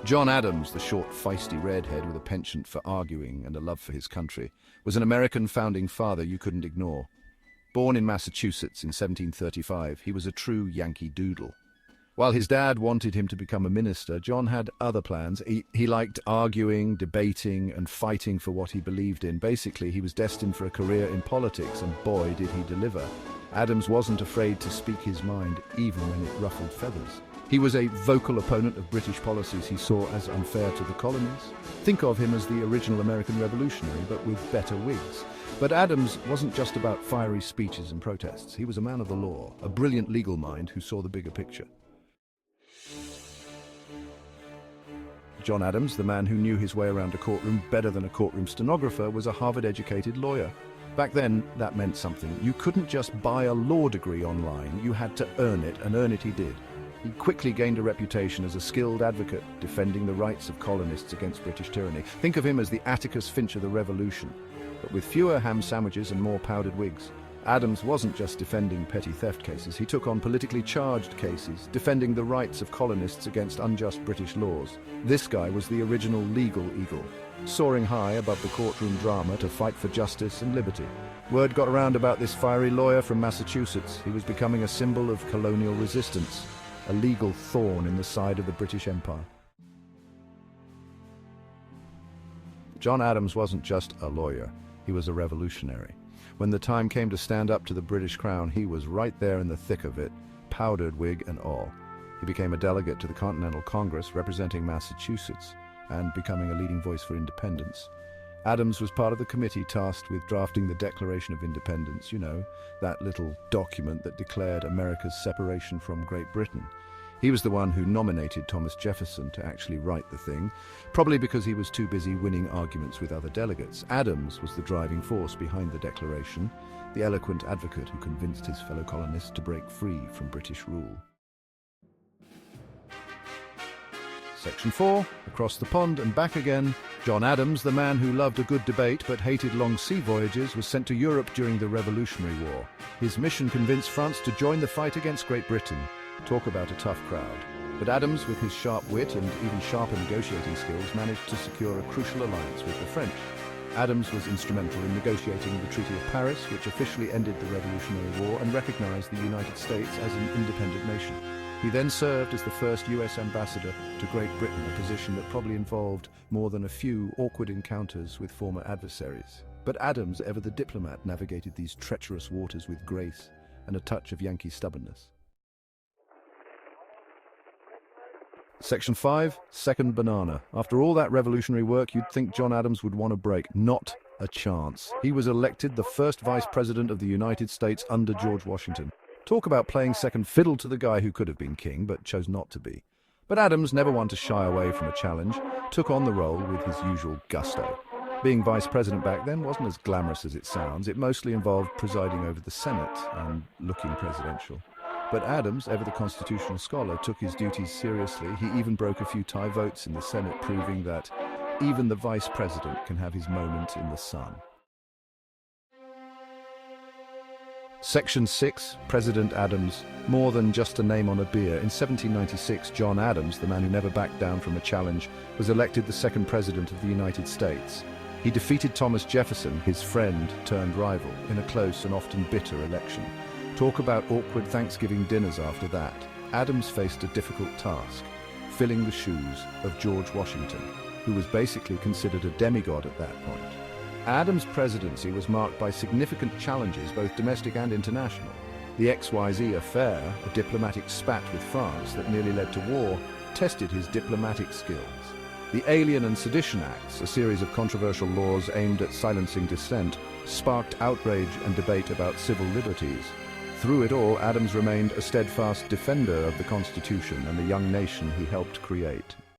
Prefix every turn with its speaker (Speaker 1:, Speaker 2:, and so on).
Speaker 1: John Adams, the short, feisty redhead with a penchant for arguing and a love for his country, was an American founding father you couldn't ignore. Born in Massachusetts in 1735, he was a true Yankee Doodle. While his dad wanted him to become a minister, John had other plans. He liked arguing, debating, and fighting for what he believed in. Basically, he was destined for a career in politics, and boy, did he deliver. Adams wasn't afraid to speak his mind, even when it ruffled feathers. He was a vocal opponent of British policies he saw as unfair to the colonies. Think of him as the original American revolutionary, but with better wigs. But Adams wasn't just about fiery speeches and protests. He was a man of the law, a brilliant legal mind who saw the bigger picture. John Adams, the man who knew his way around a courtroom better than a courtroom stenographer, was a Harvard-educated lawyer. Back then, that meant something. You couldn't just buy a law degree online, you had to earn it, and earn it he did. He quickly gained a reputation as a skilled advocate, defending the rights of colonists against British tyranny. Think of him as the Atticus Finch of the Revolution, but with fewer ham sandwiches and more powdered wigs. Adams wasn't just defending petty theft cases, he took on politically charged cases, defending the rights of colonists against unjust British laws. This guy was the original legal eagle, soaring high above the courtroom drama to fight for justice and liberty. Word got around about this fiery lawyer from Massachusetts. He was becoming a symbol of colonial resistance, a legal thorn in the side of the British Empire. John Adams wasn't just a lawyer, he was a revolutionary. When the time came to stand up to the British Crown, he was right there in the thick of it, powdered wig and all. He became a delegate to the Continental Congress representing Massachusetts and becoming a leading voice for independence. Adams was part of the committee tasked with drafting the Declaration of Independence, you know, that little document that declared America's separation from Great Britain. He was the one who nominated Thomas Jefferson to actually write the thing, probably because he was too busy winning arguments with other delegates. Adams was the driving force behind the Declaration, the eloquent advocate who convinced his fellow colonists to break free from British rule. Section 4, across the pond and back again. John Adams, the man who loved a good debate but hated long sea voyages, was sent to Europe during the Revolutionary War. His mission convinced France to join the fight against Great Britain. Talk about a tough crowd. But Adams, with his sharp wit and even sharper negotiating skills, managed to secure a crucial alliance with the French. Adams was instrumental in negotiating the Treaty of Paris, which officially ended the Revolutionary War and recognized the United States as an independent nation. He then served as the first US ambassador to Great Britain, a position that probably involved more than a few awkward encounters with former adversaries. But Adams, ever the diplomat, navigated these treacherous waters with grace and a touch of Yankee stubbornness. Section 5, second banana. After all that revolutionary work, you'd think John Adams would want a break. Not a chance. He was elected the first vice president of the United States under George Washington. Talk about playing second fiddle to the guy who could have been king, but chose not to be. But Adams, never one to shy away from a challenge, took on the role with his usual gusto. Being vice president back then wasn't as glamorous as it sounds. It mostly involved presiding over the Senate and looking presidential. But Adams, ever the constitutional scholar, took his duties seriously. He even broke a few tie votes in the Senate, proving that even the vice president can have his moment in the sun. Section 6, President Adams. More than just a name on a beer. In 1796, John Adams, the man who never backed down from a challenge, was elected the second president of the United States. He defeated Thomas Jefferson, his friend turned rival, in a close and often bitter election. Talk about awkward Thanksgiving dinners after that. Adams faced a difficult task, filling the shoes of George Washington, who was basically considered a demigod at that point. Adams' presidency was marked by significant challenges, both domestic and international. The XYZ affair, a diplomatic spat with France that nearly led to war, tested his diplomatic skills. The Alien and Sedition Acts, a series of controversial laws aimed at silencing dissent, sparked outrage and debate about civil liberties. Through it all, Adams remained a steadfast defender of the Constitution and the young nation he helped create.